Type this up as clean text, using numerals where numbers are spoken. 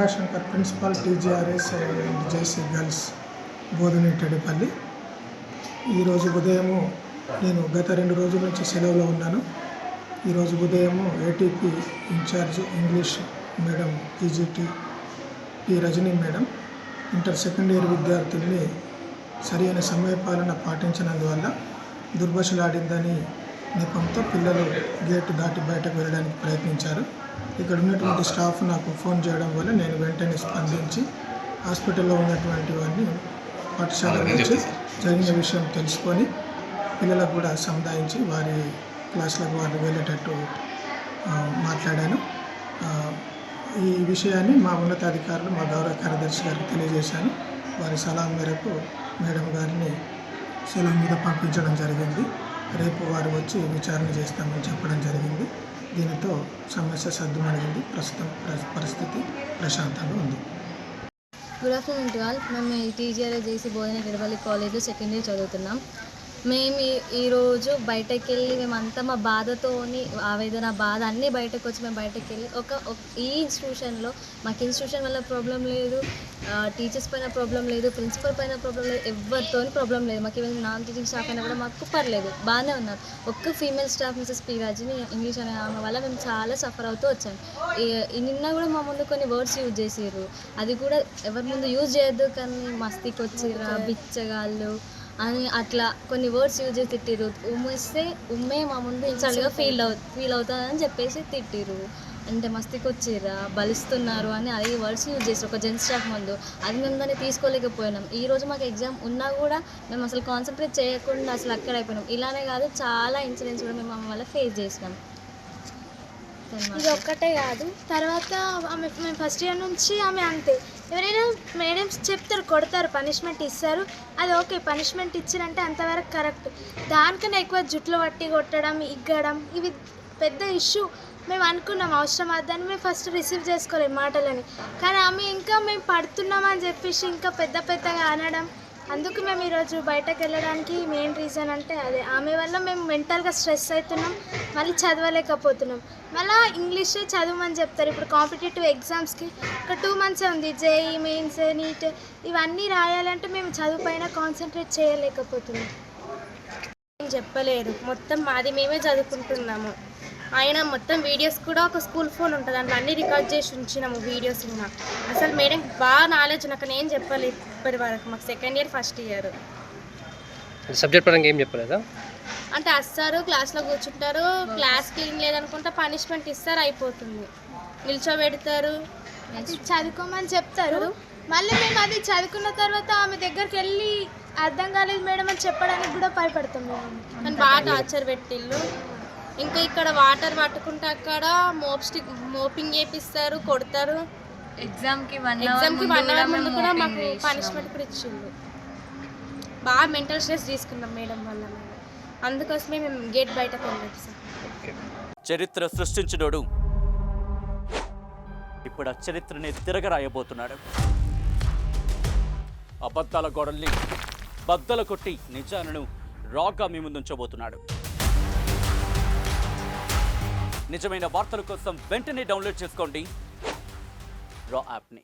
Gangashankar, principal TGRS and JC girls బోధని టెడిపల్లి. ఈరోజు ఉదయము నేను గత 2 రోజుల నుంచి సెలవులో ఉన్నాను. ఈరోజు ఉదయము ATP incharge English madam PGT P Rajani madam inter second year విద్యార్థుల్ని సరైన సమయపాలన పాటించినందువల్ల దుర్భాషలాడిందని నెపంతో పిల్లలు గేటు దాటి బయటకు వెళ్ళడానికి ప్రయత్నించారు. ఇక్కడ ఉన్నటువంటి స్టాఫ్ నాకు ఫోన్ చేయడం వల్ల నేను వెంటనే స్పందించి హాస్పిటల్లో ఉన్నటువంటి వారిని పాఠశాల నుంచి జరిగిన విషయం తెలుసుకొని పిల్లలకు కూడా సముదాయించి వారి క్లాసులకు వారు వెళ్ళేటట్టు మాట్లాడాను. ఈ విషయాన్ని మా ఉన్నతాధికారులు, మా గౌరవ కార్యదర్శి గారికి తెలియజేశాను. వారి సలహా మేరకు మేడం గారిని సెలవు మీద పంపించడం జరిగింది. రేపు వారు వచ్చి విచారణ చేస్తామని చెప్పడం జరిగింది. దీనితో సమస్య సద్దుమణిగింది. ప్రస్తుతం పరిస్థితి ప్రశాంతంగా ఉంది. Good afternoon to all. మేము టీజీఆర్ఎస్ జేసీ బోధని టెడిపల్లి కాలేజ్లో సెకండ్ ఇయర్ చదువుతున్నాం. మేము ఈరోజు బయటకు వెళ్ళి మేమంతా మా బాధతోని ఆవేదన బాధ అన్నీ బయటకు వచ్చి మేము బయటకు వెళ్ళి ఈ ఇన్స్టిట్యూషన్లో మాకు ఇన్స్టిట్యూషన్ వల్ల ప్రాబ్లం లేదు, టీచర్స్ పైన ప్రాబ్లం లేదు, ప్రిన్సిపల్ పైన ప్రాబ్లం లేదు, ఎవరితో ప్రాబ్లం లేదు. మాకు ఈవెన్ నాన్ టీచింగ్ స్టాఫ్ అయినా కూడా మాకు పర్లేదు, బాగానే ఉన్నారు. ఒక్క female staff Mrs P Rajani English అనే ఆమె వల్ల మేము చాలా సఫర్ అవుతూ వచ్చాము. నిన్న కూడా మా ముందు కొన్ని వర్డ్స్ యూజ్ చేసారు. అది కూడా ఎవరి ముందు యూజ్ చేయొద్దు, కానీ మస్తికి వచ్చిర్రా, బిచ్చగాళ్ళు అని అట్లా కొన్ని వర్డ్స్ యూజ్ చేసి తిట్టిరు. ఉమ్మేస్తే ఉమ్మే మా ముందు ఇన్సల్ట్గా ఫీల్ అవుతుందని చెప్పేసి తిట్టిరు. అంటే మస్తికి వచ్చిర్రా, బలిస్తున్నారు అని అది వర్డ్స్ యూజ్ చేస్తారు ఒక జెంట్స్ స్టాఫ్ ముందు. అది మేము దాన్ని తీసుకోలేకపోయినాం. ఈరోజు మాకు ఎగ్జామ్ ఉన్నా కూడా మేము అసలు కాన్సన్ట్రేట్ చేయకుండా అసలు అక్కడ అయిపోయినాం. ఇలానే కాదు, చాలా ఇన్సిడెంట్స్ కూడా మేము వల్ల ఫేస్ చేసినాం. ఇది ఒక్కటే కాదు, తర్వాత మేము ఫస్ట్ ఇయర్ నుంచి ఆమె అంతే. ఎవరైనా మేడమ్స్ చెప్తారు, కొడతారు, పనిష్మెంట్ ఇస్తారు, అది ఓకే. పనిష్మెంట్ ఇచ్చినంటే అంతవరకు కరెక్ట్. దానికన్నా ఎక్కువ జుట్లు పట్టి కొట్టడం, ఇగ్గడం, ఇవి పెద్ద ఇష్యూ. మేము అనుకున్నాం అవసరం అదని మేము ఫస్ట్ రిసీవ్ చేసుకోలేము మాటలని. కానీ ఆమె ఇంకా మేము పడుతున్నామని చెప్పేసి ఇంకా పెద్దగా అనడం. అందుకు మేము ఈరోజు బయటకు వెళ్ళడానికి మెయిన్ రీజన్ అంటే అదే. ఆమె వల్ల మేము మెంటల్గా స్ట్రెస్ అవుతున్నాం, మళ్ళీ చదవలేకపోతున్నాం. మళ్ళీ ఇంగ్లీషే చదవమని చెప్తారు. ఇప్పుడు కాంపిటేటివ్ ఎగ్జామ్స్కి ఒక 2 months ఉంది. జేఈ మెయిన్స్, నీట్ ఇవన్నీ రాయాలంటే మేము చదువు పైన కాన్సన్ట్రేట్ చేయలేకపోతున్నాం. ఏం చెప్పలేరు, మొత్తం మాది మేమే చదువుకుంటున్నాము. ఆయన మొత్తం వీడియోస్ కూడా ఒక స్కూల్ ఫోన్ ఉంటుంది, దాంట్లో అన్నీ రికార్డ్ చేసి ఉంచినాము వీడియోస్. ఉన్నా అసలు మేడం బాగా నాలెడ్జ్, నాకు నేను చెప్పలేదు ఇప్పటి వరకు. మాకు second year first year subject పరంగా ఏం చెప్పలేదా? అంటే వస్తారు, క్లాస్లో కూర్చుంటారు, క్లాస్ క్లీన్ లేదనుకుంటే పనిష్మెంట్ ఇస్తారు, అయిపోతుంది. నిల్చోబెడతారు, చదువుకోమని చెప్తారు. మళ్ళీ మేము అది చదువుకున్న తర్వాత ఆమె దగ్గరికి వెళ్ళి అర్థం కాలేదు మేడం అని చెప్పడానికి కూడా భయపడతాం. కానీ బాగా టార్చర్ పెట్టిళ్ళు. ఇంకా ఇక్కడ వాటర్ పట్టుకుంటే అక్కడ మోపింగ్ చేపిస్తారు, కొడతారు. ఎగ్జామ్కి 1 hour ముందు కూడా మాకు పనిష్మెంట్ కూడా ఇచ్చిండు. బాగా మెంటల్ స్ట్రెస్ తీసుకున్నాం మేడం వల్ల. అందుకోసమే మేము గేట్ బయటకు వెళ్ళలేదు సార్. చరిత్ర సృష్టించినోడు ఇప్పుడు ఆ చరిత్రని తిరగరాయబోతున్నాడు. అబద్ధాల గోడల్ని బద్దలు కొట్టి నిజాలను రాగా మీ ముందుంచబోతున్నాడు. నిజమైన వార్తల కోసం వెంటనే డౌన్లోడ్ చేసుకోండి రా యాప్ని.